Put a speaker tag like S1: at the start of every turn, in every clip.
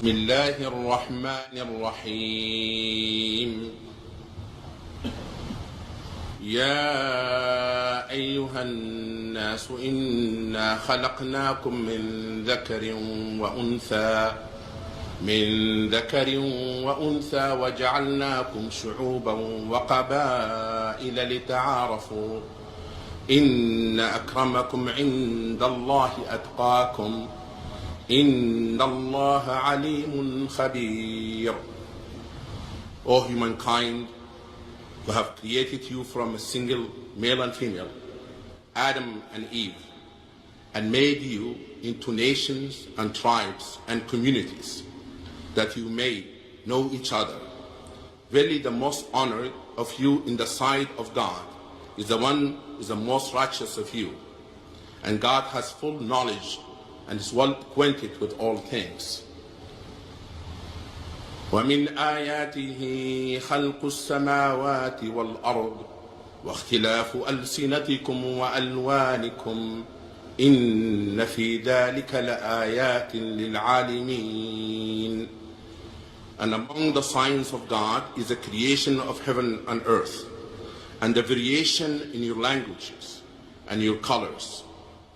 S1: بسم الله الرحمن الرحيم يا أيها الناس إنا خلقناكم من ذكر وأنثى وجعلناكم شعوبا وقبائل لتعارفوا إن أكرمكم عند الله أتقاكم إن الله عليم خبير. O humankind, we have created you from a single male and female, Adam and Eve, and made you into nations and tribes and communities, that you may know each other. Verily the most honored of you in the sight of God is the one who is the most righteous of you. And God has full knowledge and is well acquainted with all things. وَمِنْ آيَاتِهِ خَلْقُ السَّمَاوَاتِ وَالْأَرْضِ وَاخْتِلَافُ أَلْسِنَتِكُمْ وَأَلْوَانِكُمْ إِنَّ فِي ذَلِكَ لَآيَاتٍ لِلْعَالِمِينَ. And among the signs of God is the creation of heaven and earth, and the variation in your languages and your colors.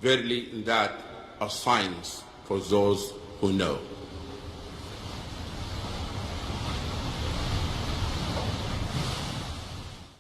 S1: Verily in that are signs for those who know.